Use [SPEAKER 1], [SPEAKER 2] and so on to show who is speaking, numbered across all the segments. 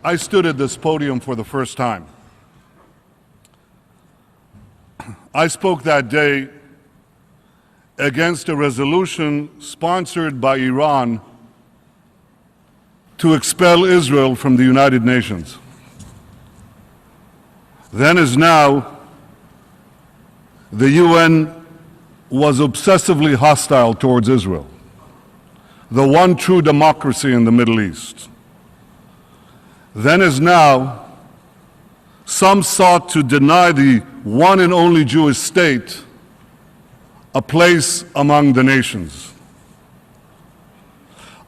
[SPEAKER 1] I stood at this podium for the first time. I spoke that day against a resolution sponsored by Iran to expel Israel from the United Nations. Then as now, the UN was obsessively hostile towards Israel, the one true democracy in the Middle East. Then as now, some sought to deny the one and only Jewish state a place among the nations.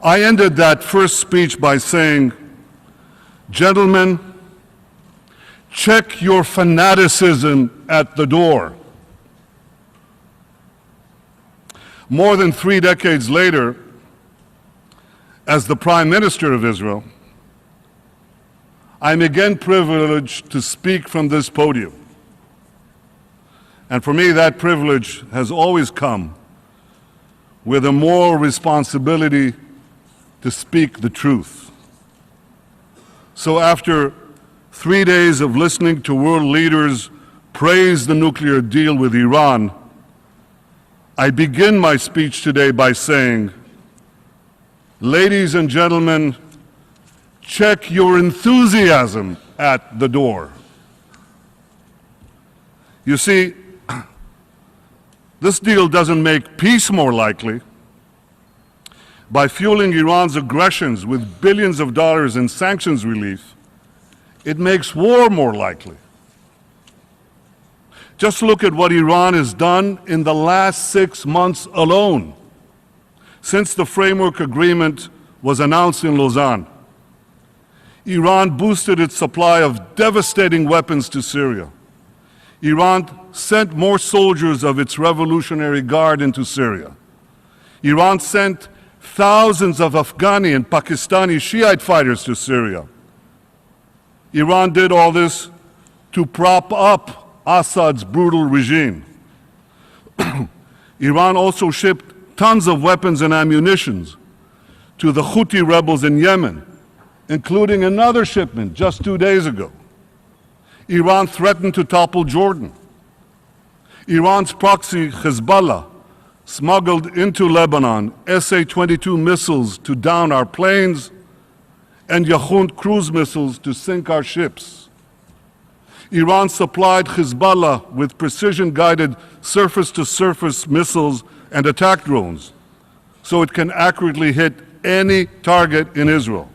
[SPEAKER 1] I ended that first speech by saying, gentlemen, check your fanaticism at the door. More than 3 decades later, as the Prime Minister of Israel, I'm again privileged to speak from this podium. And for me, that privilege has always come with a moral responsibility to speak the truth. So after 3 days of listening to world leaders praise the nuclear deal with Iran, I begin my speech today by saying, ladies and gentlemen, check your enthusiasm at the door. You see, this deal doesn't make peace more likely. By fueling Iran's aggressions with billions of dollars in sanctions relief, it makes war more likely. Just look at what Iran has done in the last 6 months alone, since the framework agreement was announced in Lausanne. Iran boosted its supply of devastating weapons to Syria. Iran sent more soldiers of its Revolutionary Guard into Syria. Iran sent thousands of Afghani and Pakistani Shiite fighters to Syria. Iran did all this to prop up Assad's brutal regime. Iran also shipped tons of weapons and ammunition to the Houthi rebels in Yemen, including another shipment just 2 days ago. Iran threatened to topple Jordan. Iran's proxy, Hezbollah, smuggled into Lebanon SA-22 missiles to down our planes and Yahoun cruise missiles to sink our ships. Iran supplied Hezbollah with precision-guided surface-to-surface missiles and attack drones so it can accurately hit any target in Israel.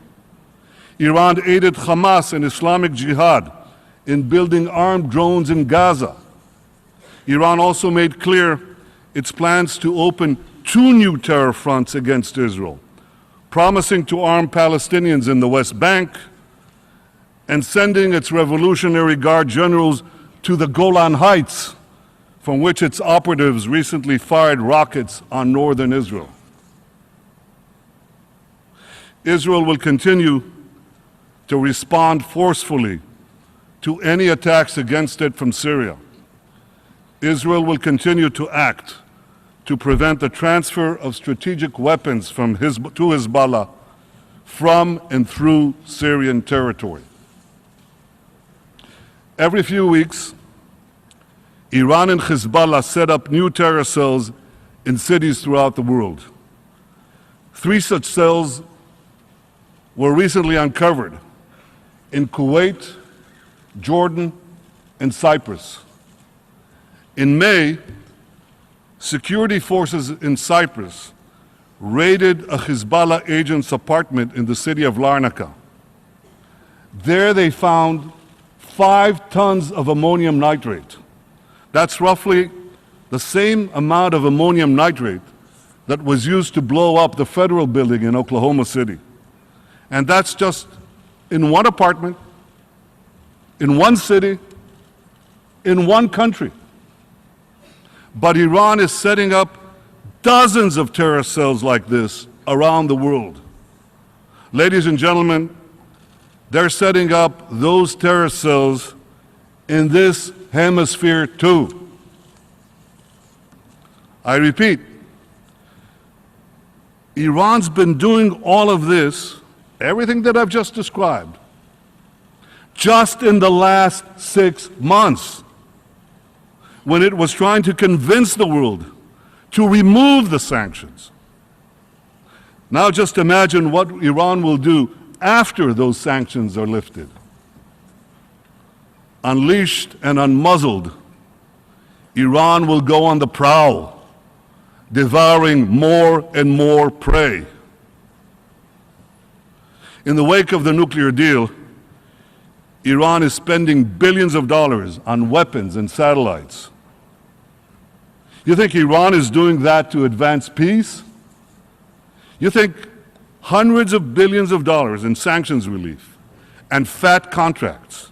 [SPEAKER 1] Iran aided Hamas and Islamic Jihad in building armed drones in Gaza. Iran also made clear its plans to open 2 new terror fronts against Israel, promising to arm Palestinians in the West Bank and sending its Revolutionary Guard generals to the Golan Heights, from which its operatives recently fired rockets on northern Israel. Israel will continue to respond forcefully to any attacks against it from Syria. Israel will continue to act to prevent the transfer of strategic weapons to Hezbollah from and through Syrian territory. Every few weeks, Iran and Hezbollah set up new terror cells in cities throughout the world. 3 such cells were recently uncovered in Kuwait, Jordan, and Cyprus. In May, security forces in Cyprus raided a Hezbollah agent's apartment in the city of Larnaca. There they found 5 tons of ammonium nitrate. That's roughly the same amount of ammonium nitrate that was used to blow up the federal building in Oklahoma City. And that's just in one apartment, in one city, in one country. But Iran is setting up dozens of terror cells like this around the world. Ladies and gentlemen, they're setting up those terror cells in this hemisphere too. I repeat, Iran's been doing all of this, everything that I've just described, just in the last 6 months, when it was trying to convince the world to remove the sanctions. Now just imagine what Iran will do after those sanctions are lifted. Unleashed and unmuzzled, Iran will go on the prowl, devouring more and more prey. In the wake of the nuclear deal, Iran is spending billions of dollars on weapons and satellites. You think Iran is doing that to advance peace? You think hundreds of billions of dollars in sanctions relief and fat contracts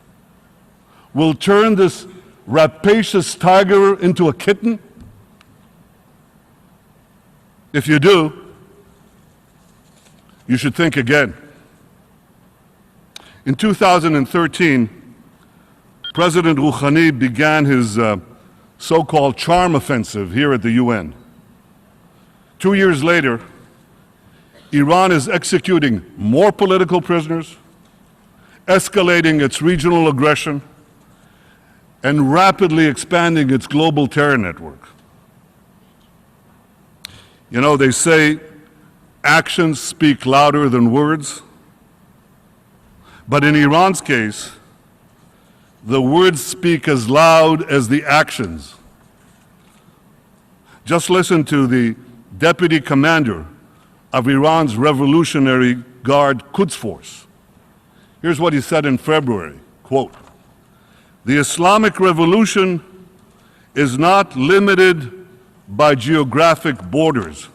[SPEAKER 1] will turn this rapacious tiger into a kitten? If you do, you should think again. In 2013, President Rouhani began his so-called charm offensive here at the UN. 2 years later, Iran is executing more political prisoners, escalating its regional aggression, and rapidly expanding its global terror network. You know, they say actions speak louder than words, but in Iran's case, the words speak as loud as the actions. Just listen to the deputy commander of Iran's Revolutionary Guard Quds Force. Here's what he said in February, quote, "The Islamic Revolution is not limited by geographic borders."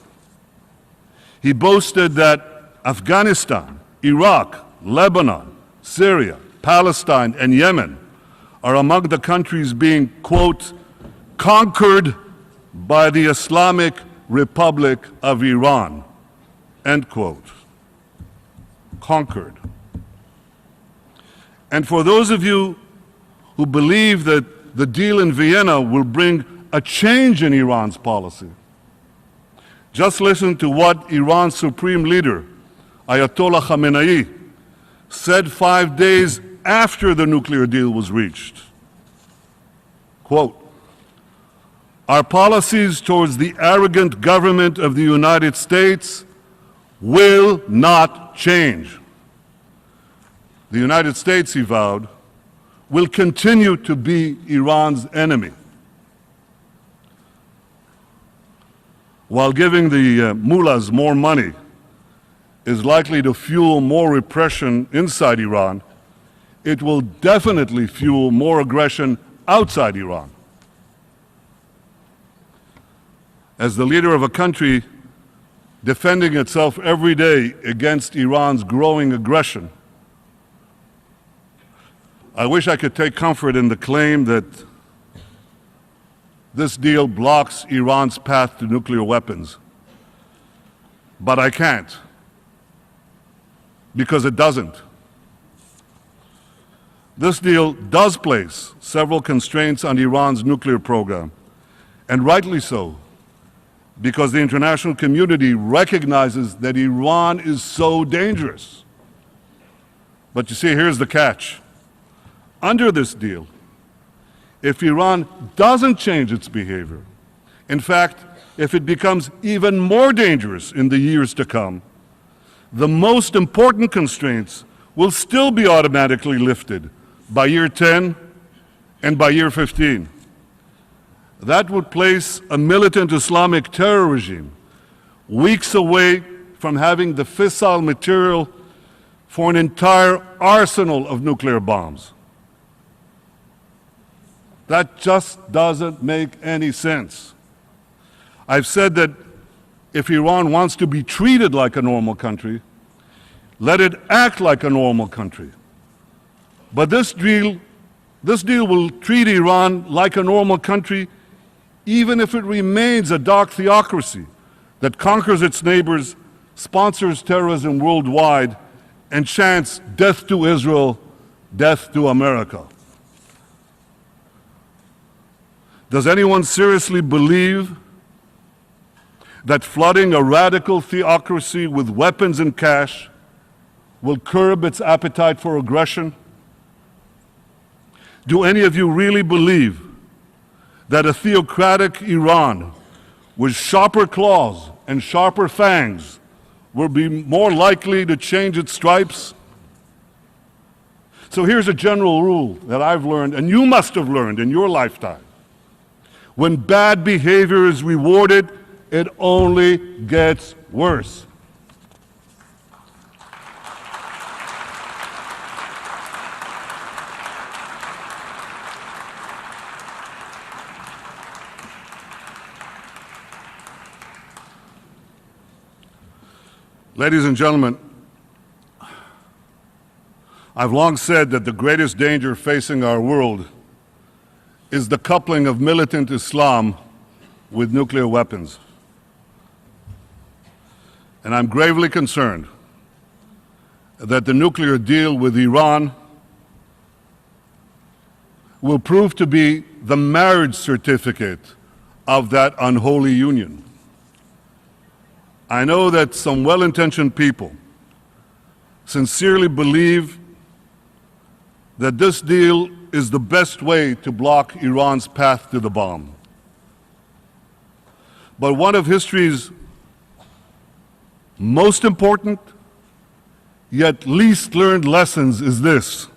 [SPEAKER 1] He boasted that Afghanistan, Iraq, Lebanon, Syria, Palestine, and Yemen are among the countries being, quote, "conquered by the Islamic Republic of Iran," end quote. Conquered. And for those of you who believe that the deal in Vienna will bring a change in Iran's policy, just listen to what Iran's supreme leader, Ayatollah Khamenei, said 5 days after the nuclear deal was reached. Quote, "Our policies towards the arrogant government of the United States will not change. The United States," he vowed, "will continue to be Iran's enemy." While giving the mullahs more money is likely to fuel more repression inside Iran, it will definitely fuel more aggression outside Iran. As the leader of a country defending itself every day against Iran's growing aggression, I wish I could take comfort in the claim that this deal blocks Iran's path to nuclear weapons. But I can't, because it doesn't. This deal does place several constraints on Iran's nuclear program, and rightly so, because the international community recognizes that Iran is so dangerous. But you see, here's the catch. Under this deal, if Iran doesn't change its behavior, in fact, if it becomes even more dangerous in the years to come, the most important constraints will still be automatically lifted by year 10 and by year 15. That would place a militant Islamic terror regime weeks away from having the fissile material for an entire arsenal of nuclear bombs. That just doesn't make any sense. I've said that if Iran wants to be treated like a normal country, let it act like a normal country. But this deal will treat Iran like a normal country even if it remains a dark theocracy that conquers its neighbors, sponsors terrorism worldwide, and chants death to Israel, death to America. Does anyone seriously believe that flooding a radical theocracy with weapons and cash will curb its appetite for aggression? Do any of you really believe that a theocratic Iran with sharper claws and sharper fangs will be more likely to change its stripes? So here's a general rule that I've learned, and you must have learned in your lifetime. When bad behavior is rewarded, it only gets worse. Ladies and gentlemen, I've long said that the greatest danger facing our world is the coupling of militant Islam with nuclear weapons. And I'm gravely concerned that the nuclear deal with Iran will prove to be the marriage certificate of that unholy union. I know that some well-intentioned people sincerely believe that this deal is the best way to block Iran's path to the bomb. But one of history's most important, yet least learned lessons is this: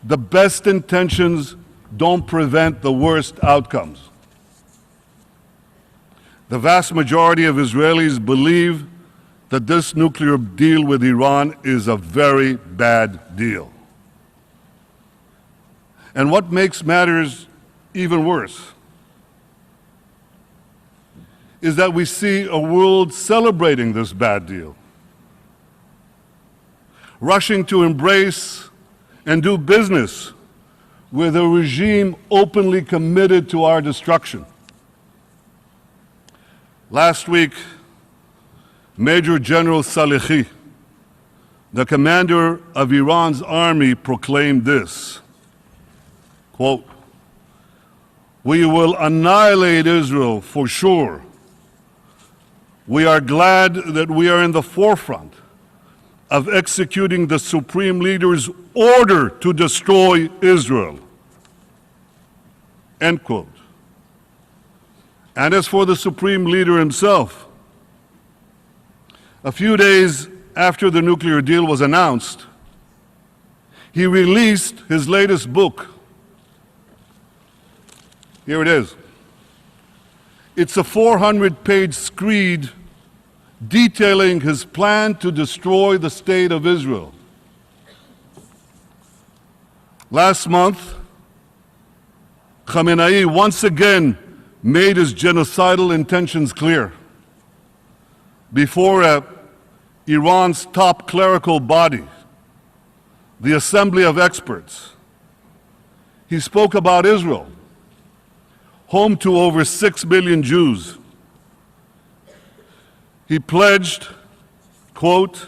[SPEAKER 1] the best intentions don't prevent the worst outcomes. The vast majority of Israelis believe that this nuclear deal with Iran is a very bad deal. And what makes matters even worse is that we see a world celebrating this bad deal, rushing to embrace and do business with a regime openly committed to our destruction. Last week, Major General Salehi, the commander of Iran's army, proclaimed this, quote, "We will annihilate Israel for sure. We are glad that we are in the forefront of executing the Supreme Leader's order to destroy Israel." End quote. And as for the Supreme Leader himself, a few days after the nuclear deal was announced, he released his latest book. Here it is. It's a 400-page screed detailing his plan to destroy the state of Israel. Last month, Khamenei once again made his genocidal intentions clear before Iran's top clerical body, the Assembly of Experts. He spoke about Israel, home to over 6 million Jews. He pledged, quote,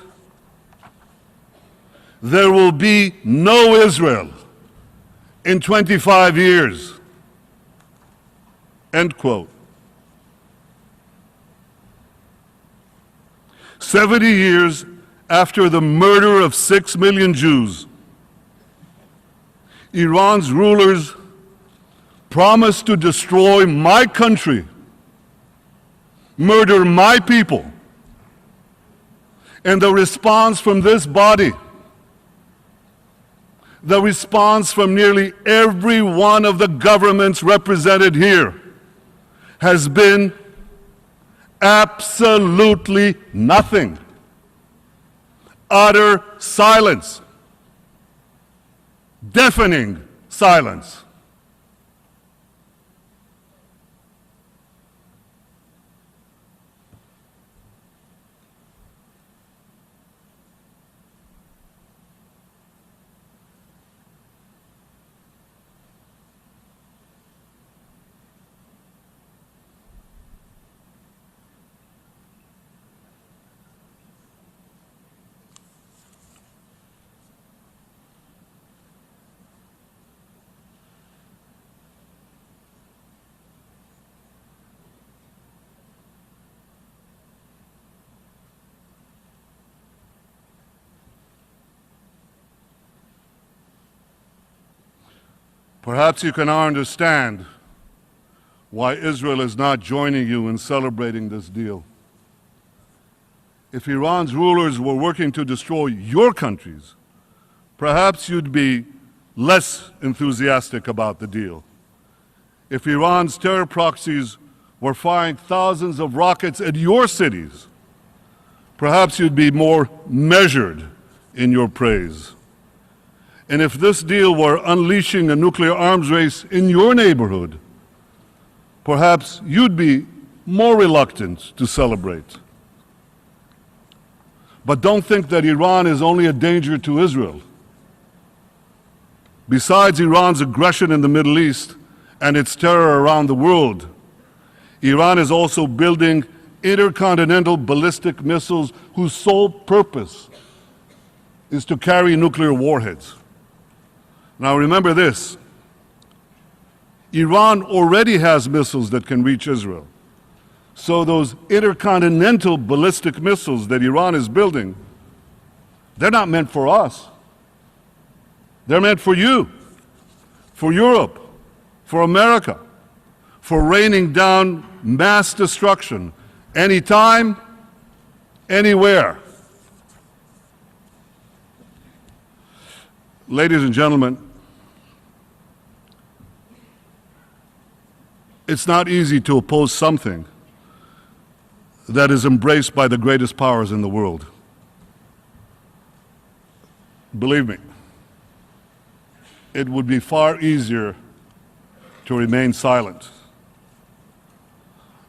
[SPEAKER 1] "There will be no Israel in 25 years." End quote. 70 years after the murder of 6 million Jews, Iran's rulers promised to destroy my country, murder my people. And the response from this body, the response from nearly every one of the governments represented here, has been absolutely nothing. Utter silence. Deafening silence. Perhaps you can now understand why Israel is not joining you in celebrating this deal. If Iran's rulers were working to destroy your countries, perhaps you'd be less enthusiastic about the deal. If Iran's terror proxies were firing thousands of rockets at your cities, perhaps you'd be more measured in your praise. And if this deal were unleashing a nuclear arms race in your neighborhood, perhaps you'd be more reluctant to celebrate. But don't think that Iran is only a danger to Israel. Besides Iran's aggression in the Middle East and its terror around the world, Iran is also building intercontinental ballistic missiles whose sole purpose is to carry nuclear warheads. Now remember this, Iran already has missiles that can reach Israel. So those intercontinental ballistic missiles that Iran is building, they're not meant for us. They're meant for you, for Europe, for America, for raining down mass destruction anytime, anywhere. Ladies and gentlemen, it's not easy to oppose something that is embraced by the greatest powers in the world. Believe me, it would be far easier to remain silent.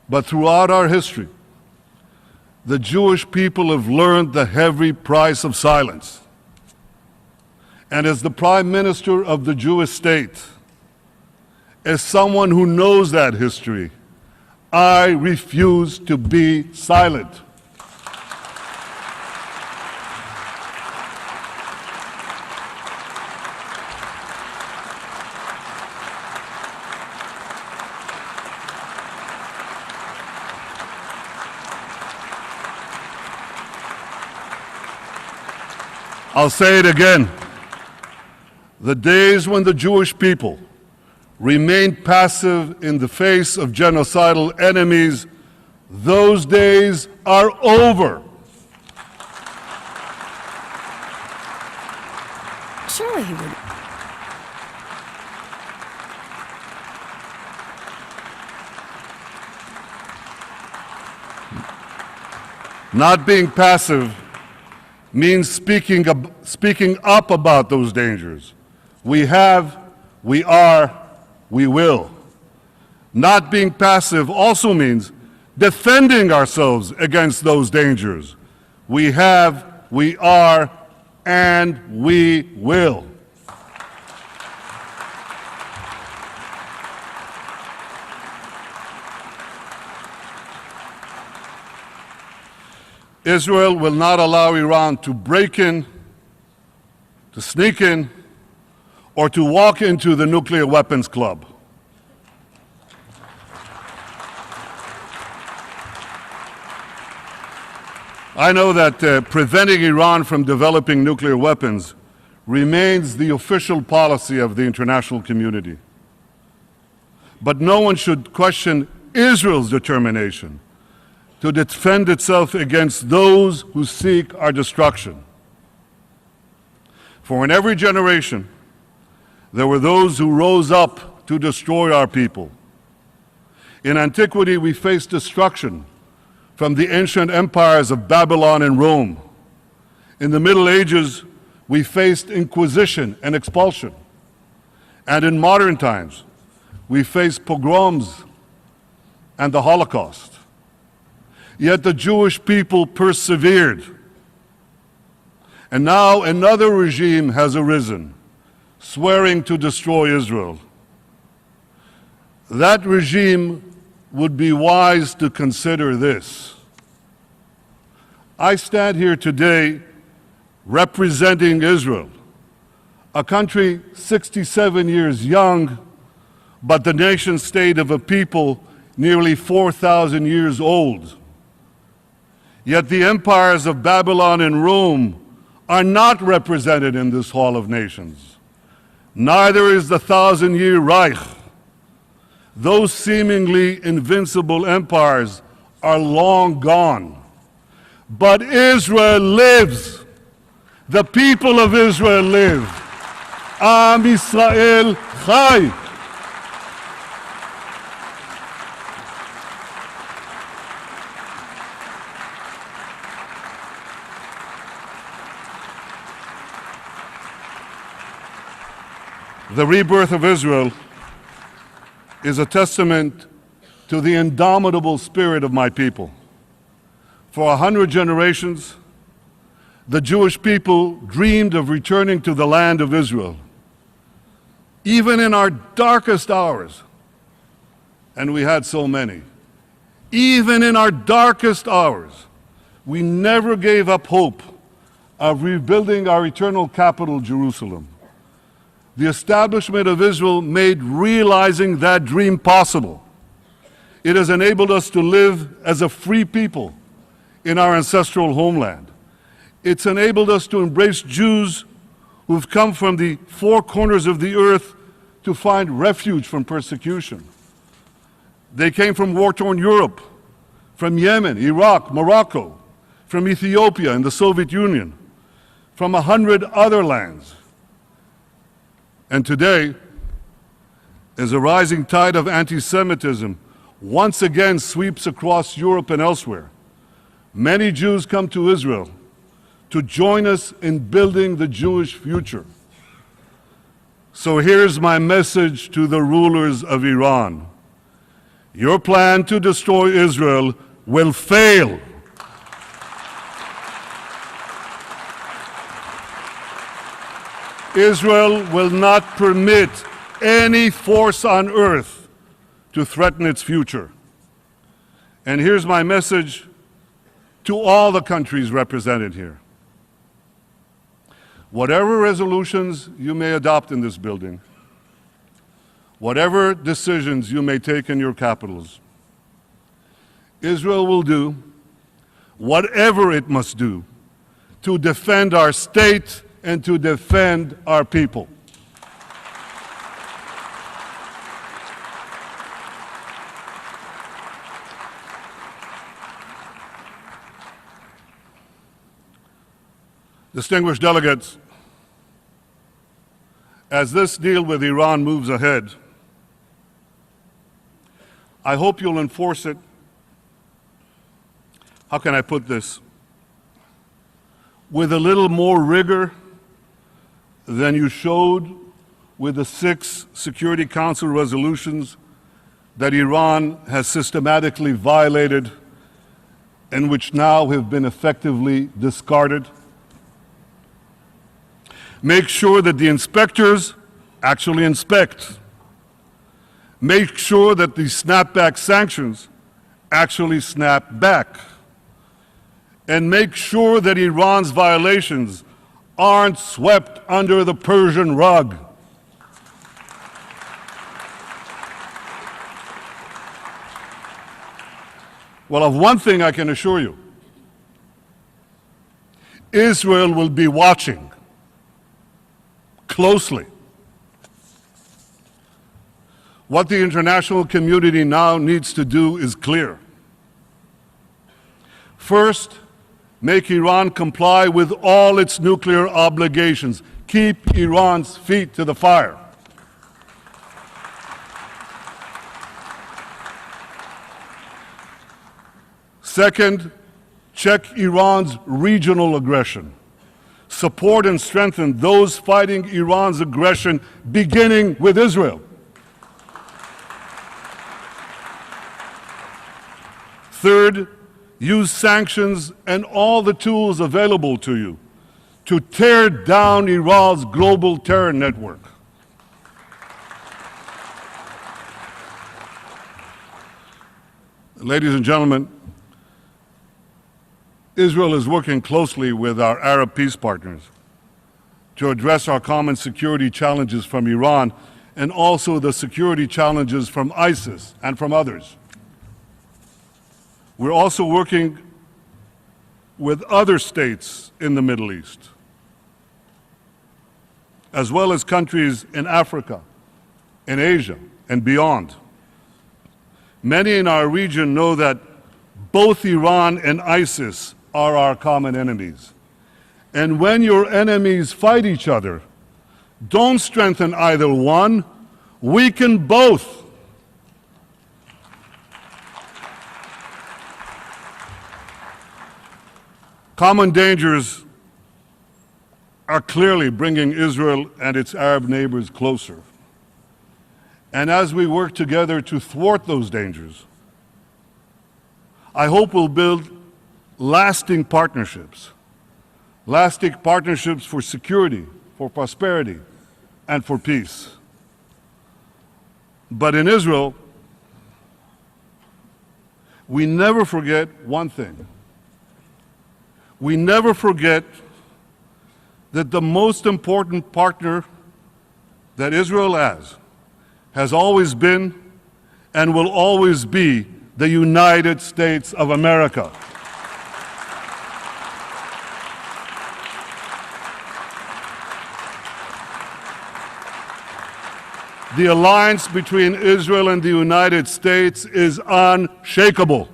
[SPEAKER 1] But throughout our history, the Jewish people have learned the heavy price of silence. And as the Prime Minister of the Jewish state, as someone who knows that history, I refuse to be silent. I'll say it again. The days when the Jewish people remained passive in the face of genocidal enemies, those days are over.
[SPEAKER 2] Surely he would.
[SPEAKER 1] Not being passive means speaking up about those dangers. We have, we are, we will. Not being passive also means defending ourselves against those dangers. We have, we are, and we will. Israel will not allow Iran to break in, to sneak in, or to walk into the nuclear weapons club. I know that preventing Iran from developing nuclear weapons remains the official policy of the international community. But no one should question Israel's determination to defend itself against those who seek our destruction. For in every generation, there were those who rose up to destroy our people. In antiquity, we faced destruction from the ancient empires of Babylon and Rome. In the Middle Ages, we faced inquisition and expulsion. And in modern times, we face pogroms and the Holocaust. Yet the Jewish people persevered. And now another regime has arisen, swearing to destroy Israel. That regime would be wise to consider this. I stand here today representing Israel, a country 67 years young, but the nation state of a people nearly 4,000 years old. Yet the empires of Babylon and Rome are not represented in this Hall of Nations. Neither is the thousand-year Reich. Those seemingly invincible empires are long gone. But Israel lives. The people of Israel live. Am Yisrael Chai. The rebirth of Israel is a testament to the indomitable spirit of my people. For 100 generations, the Jewish people dreamed of returning to the land of Israel. Even in our darkest hours, and we had so many, even in our darkest hours, we never gave up hope of rebuilding our eternal capital, Jerusalem. The establishment of Israel made realizing that dream possible. It has enabled us to live as a free people in our ancestral homeland. It's enabled us to embrace Jews who've come from the four corners of the earth to find refuge from persecution. They came from war-torn Europe, from Yemen, Iraq, Morocco, from Ethiopia and the Soviet Union, from 100 other lands. And today, as a rising tide of anti-Semitism once again sweeps across Europe and elsewhere, many Jews come to Israel to join us in building the Jewish future. So here's my message to the rulers of Iran. Your plan to destroy Israel will fail. Israel will not permit any force on earth to threaten its future. And here's my message to all the countries represented here. Whatever resolutions you may adopt in this building, whatever decisions you may take in your capitals, Israel will do whatever it must do to defend our state and to defend our people. Distinguished delegates, as this deal with Iran moves ahead, I hope you'll enforce it. How can I put this? With a little more rigor than you showed with the 6 Security Council resolutions that Iran has systematically violated and which now have been effectively discarded. Make sure that the inspectors actually inspect. Make sure that the snapback sanctions actually snap back. And make sure that Iran's violations aren't swept under the Persian rug. Well, of one thing I can assure you, Israel will be watching closely. What the international community now needs to do is clear. First, make Iran comply with all its nuclear obligations. Keep Iran's feet to the fire. Second, check Iran's regional aggression. Support and strengthen those fighting Iran's aggression, beginning with Israel. Third, use sanctions and all the tools available to you to tear down Iran's global terror network. Ladies and gentlemen, Israel is working closely with our Arab peace partners to address our common security challenges from Iran and also the security challenges from ISIS and from others. We're also working with other states in the Middle East. as well as countries in Africa, in Asia, and beyond. Many in our region know that both Iran and ISIS are our common enemies. And when your enemies fight each other, don't strengthen either one, weaken both. Common dangers are clearly bringing Israel and its Arab neighbors closer. And as we work together to thwart those dangers, I hope we'll build lasting partnerships for security, for prosperity, and for peace. But in Israel, we never forget one thing. We never forget that the most important partner that Israel has always been and will always be the United States of America. The alliance between Israel and the United States is unshakable.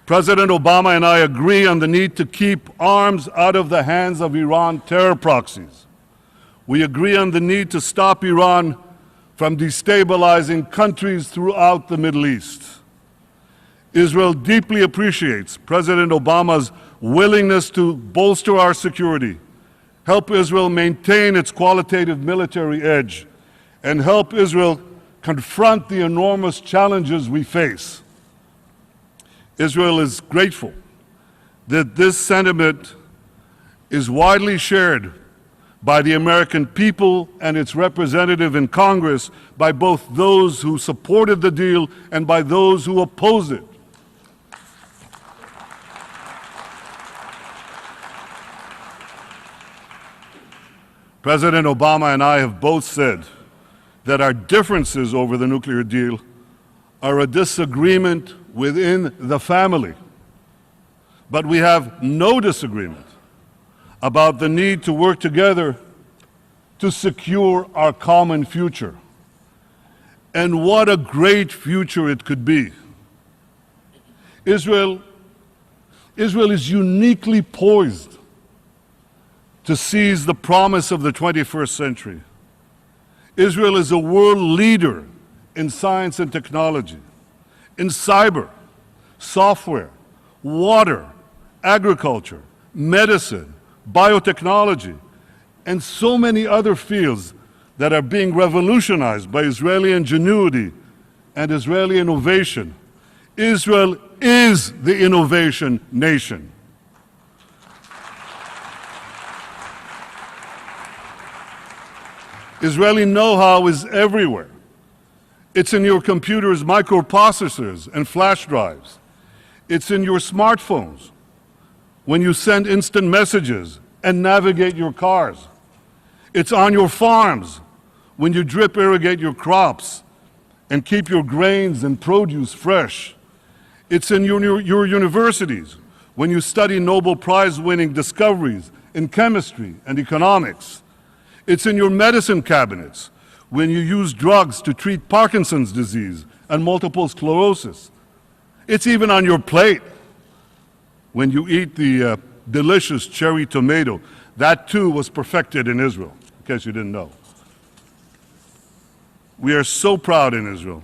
[SPEAKER 1] President Obama and I agree on the need to keep arms out of the hands of Iran terror proxies. We agree on the need to stop Iran from destabilizing countries throughout the Middle East. Israel deeply appreciates President Obama's willingness to bolster our security, help Israel maintain its qualitative military edge, and help Israel confront the enormous challenges we face. Israel is grateful that this sentiment is widely shared by the American people and its representative in Congress, by both those who supported the deal and by those who opposed it. President Obama and I have both said that our differences over the nuclear deal are a disagreement within the family. But we have no disagreement about the need to work together to secure our common future. And what a great future it could be. Israel is uniquely poised to seize the promise of the 21st century. Israel is a world leader in science and technology, in cyber, software, water, agriculture, medicine, biotechnology, and so many other fields that are being revolutionized by Israeli ingenuity and Israeli innovation. Israel is the innovation nation. Israeli know-how is everywhere. It's in your computer's microprocessors and flash drives. It's in your smartphones when you send instant messages and navigate your cars. It's on your farms when you drip irrigate your crops and keep your grains and produce fresh. It's in your universities when you study Nobel Prize-winning discoveries in chemistry and economics. It's in your medicine cabinets when you use drugs to treat Parkinson's disease and multiple sclerosis. It's even on your plate when you eat the delicious cherry tomato. That too was perfected in Israel, in case you didn't know. We are so proud in Israel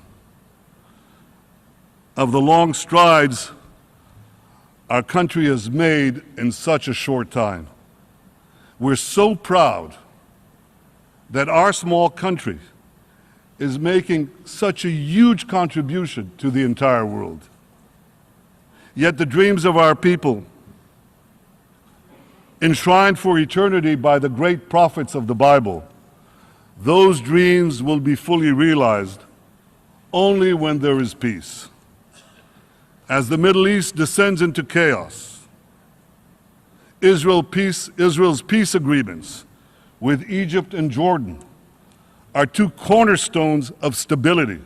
[SPEAKER 1] of the long strides our country has made in such a short time. We're so proud that our small country is making such a huge contribution to the entire world. Yet the dreams of our people, enshrined for eternity by the great prophets of the Bible, those dreams will be fully realized only when there is peace. As the Middle East descends into chaos, Israel's peace agreements with Egypt and Jordan are two cornerstones of stability.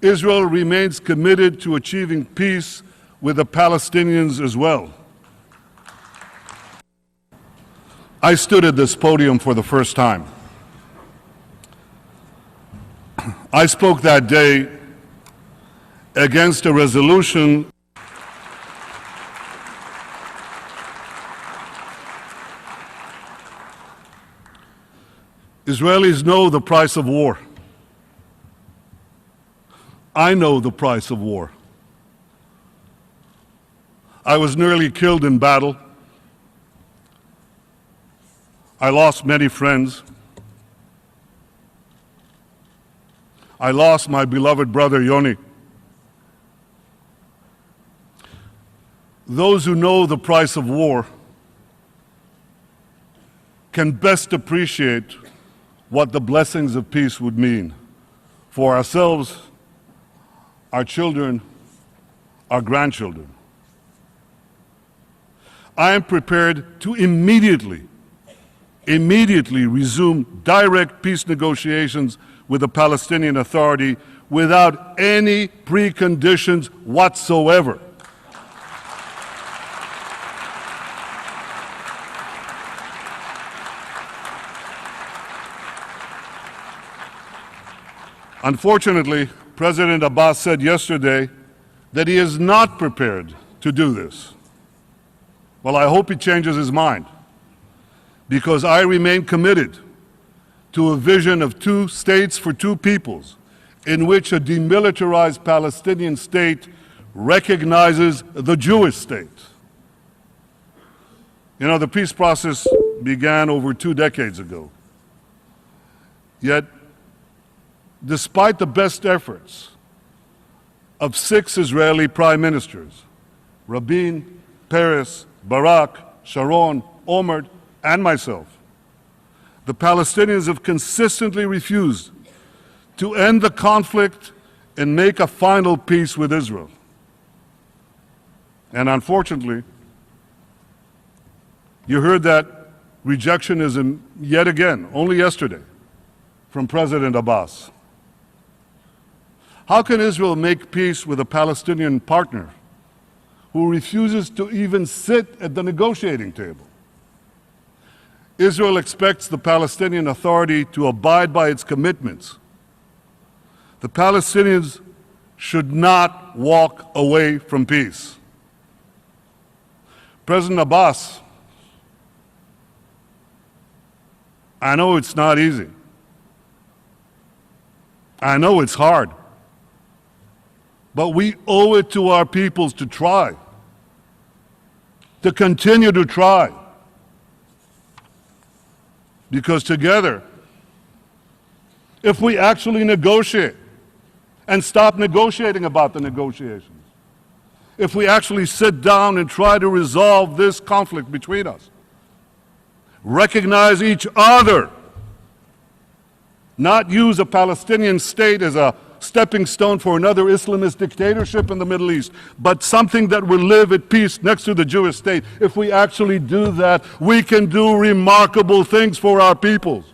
[SPEAKER 1] Israel remains committed to achieving peace with the Palestinians as well. I stood at this podium for the first time. I spoke that day against a resolution Israelis know the price of war. I know the price of war. I was nearly killed in battle. I lost many friends. I lost my beloved brother Yoni. Those who know the price of war can best appreciate what the blessings of peace would mean for ourselves, our children, our grandchildren. I am prepared to immediately resume direct peace negotiations with the Palestinian Authority without any preconditions whatsoever. Unfortunately, President Abbas said yesterday that he is not prepared to do this. Well, I hope he changes his mind, because I remain committed to a vision of 2 states for 2 peoples, in which a demilitarized Palestinian state recognizes the Jewish state. You know, the peace process began over 2 decades ago. Yet, despite the best efforts of 6 Israeli prime ministers, Rabin, Peres, Barak, Sharon, Omar, and myself, the Palestinians have consistently refused to end the conflict and make a final peace with Israel. And unfortunately, you heard that rejectionism yet again, only yesterday, from President Abbas. How can Israel make peace with a Palestinian partner who refuses to even sit at the negotiating table? Israel expects the Palestinian Authority to abide by its commitments. The Palestinians should not walk away from peace. President Abbas, I know it's not easy. I know it's hard. But we owe it to our peoples to try, to continue to try. Because together, if we actually negotiate and stop negotiating about the negotiations, if we actually sit down and try to resolve this conflict between us, recognize each other, not use a Palestinian state as a stepping stone for another Islamist dictatorship in the Middle East, but something that will live at peace next to the Jewish state. If we actually do that, we can do remarkable things for our peoples.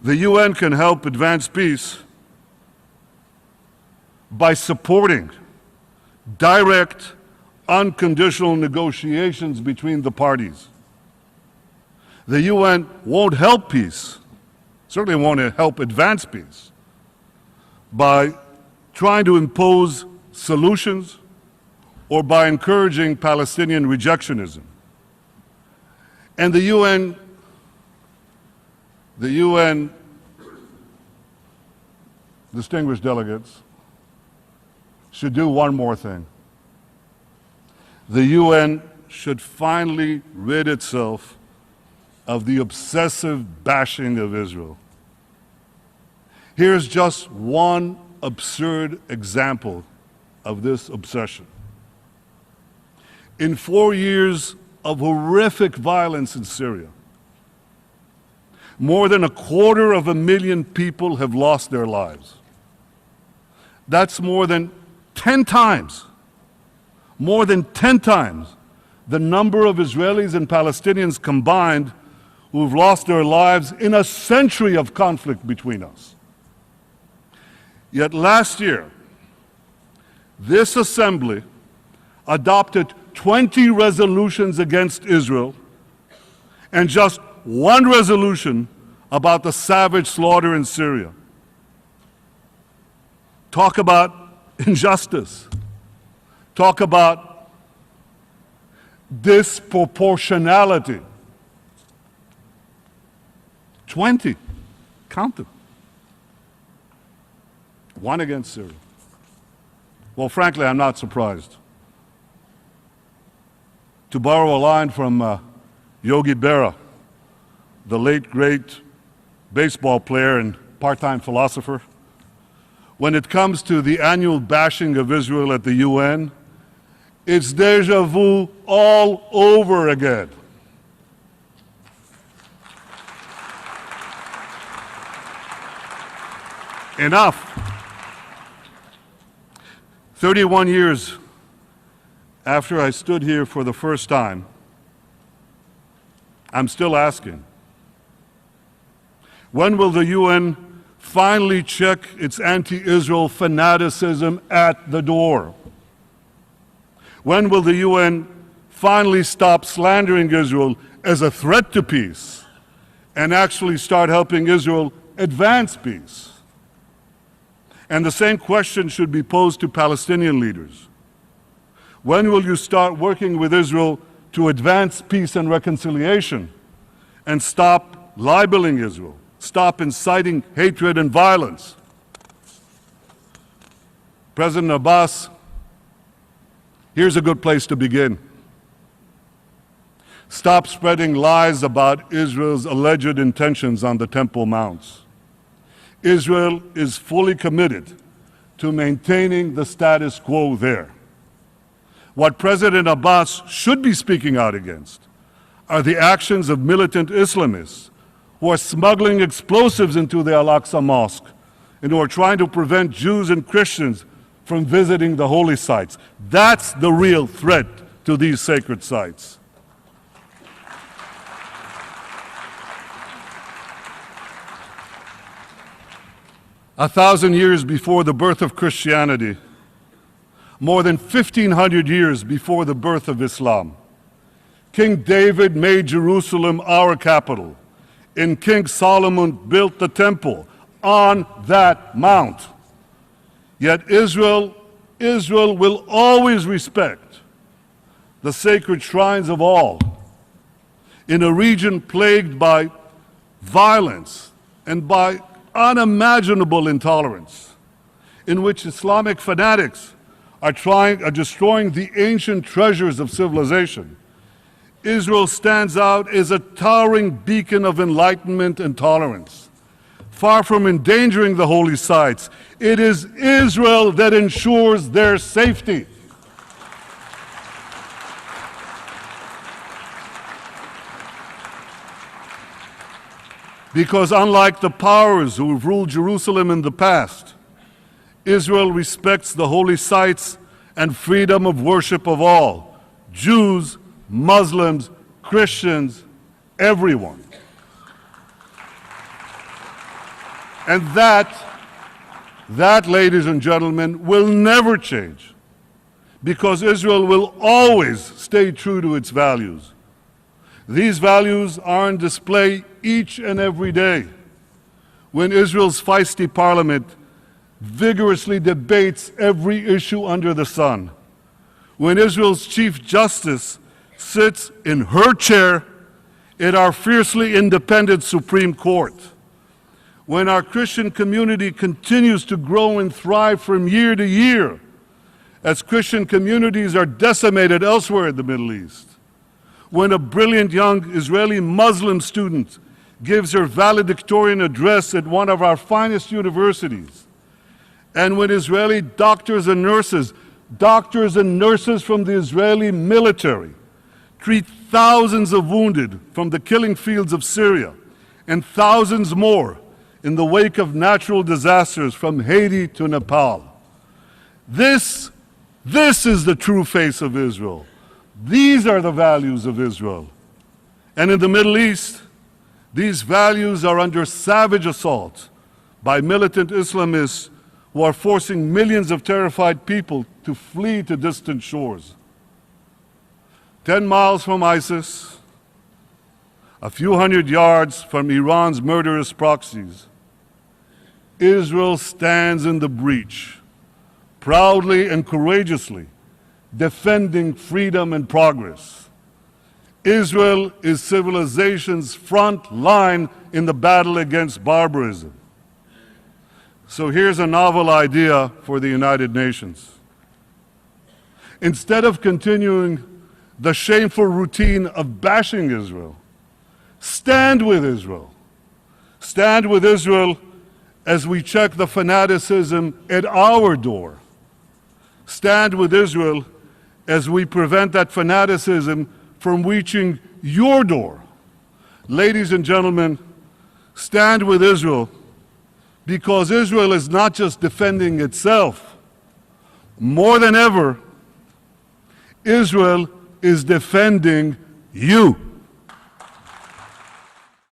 [SPEAKER 1] The UN can help advance peace by supporting direct, unconditional negotiations between the parties. The UN won't help peace, certainly won't help advance peace, by trying to impose solutions or by encouraging Palestinian rejectionism. And the UN distinguished delegates should do one more thing. The UN should finally rid itself of the obsessive bashing of Israel. Here's just one absurd example of this obsession. In 4 years of horrific violence in Syria, more than 250,000 people have lost their lives. That's more than 10 times the number of Israelis and Palestinians combined who've lost their lives in a century of conflict between us. Yet last year, this assembly adopted 20 resolutions against Israel and just one resolution about the savage slaughter in Syria. Talk about injustice. Talk about disproportionality. 20. Count them. One against Syria. Well, frankly, I'm not surprised. To borrow a line from Yogi Berra, the late, great baseball player and part-time philosopher, when it comes to the annual bashing of Israel at the UN, it's déjà vu all over again. Enough. 31 years after I stood here for the first time, I'm still asking, when will the UN finally check its anti-Israel fanaticism at the door? When will the UN finally stop slandering Israel as a threat to peace and actually start helping Israel advance peace? And the same question should be posed to Palestinian leaders. When will you start working with Israel to advance peace and reconciliation and stop libeling Israel, stop inciting hatred and violence? President Abbas, here's a good place to begin. Stop spreading lies about Israel's alleged intentions on the Temple Mounts. Israel is fully committed to maintaining the status quo there. What President Abbas should be speaking out against are the actions of militant Islamists who are smuggling explosives into the Al-Aqsa Mosque and who are trying to prevent Jews and Christians from visiting the holy sites. That's the real threat to these sacred sites. A 1,000 years before the birth of Christianity, more than 1,500 years before the birth of Islam, King David made Jerusalem our capital, and King Solomon built the temple on that mount. Yet Israel will always respect the sacred shrines of all in a region plagued by violence and by unimaginable intolerance, in which Islamic fanatics are destroying the ancient treasures of civilization. Israel stands out as a towering beacon of enlightenment and tolerance. Far from endangering the holy sites, it is Israel that ensures their safety. Because unlike the powers who have ruled Jerusalem in the past, Israel respects the holy sites and freedom of worship of all, Jews, Muslims, Christians, everyone. And that, ladies and gentlemen, will never change, because Israel will always stay true to its values. These values are on display each and every day when Israel's feisty parliament vigorously debates every issue under the sun, when Israel's Chief Justice sits in her chair at our fiercely independent Supreme Court, when our Christian community continues to grow and thrive from year to year as Christian communities are decimated elsewhere in the Middle East, when a brilliant young Israeli Muslim student gives her valedictorian address at one of our finest universities, and when Israeli doctors and nurses from the Israeli military treat thousands of wounded from the killing fields of Syria and thousands more in the wake of natural disasters from Haiti to Nepal. This is the true face of Israel. These are the values of Israel. And in the Middle East, these values are under savage assault by militant Islamists who are forcing millions of terrified people to flee to distant shores. 10 miles from ISIS, a few hundred yards from Iran's murderous proxies, Israel stands in the breach, proudly and courageously defending freedom and progress. Israel is civilization's front line in the battle against barbarism. So here's a novel idea for the United Nations. Instead of continuing the shameful routine of bashing Israel, stand with Israel. Stand with Israel as we check the fanaticism at our door. Stand with Israel as we prevent that fanaticism from reaching your door. Ladies and gentlemen, stand with Israel, because Israel is not just defending itself. More than ever, Israel is defending you.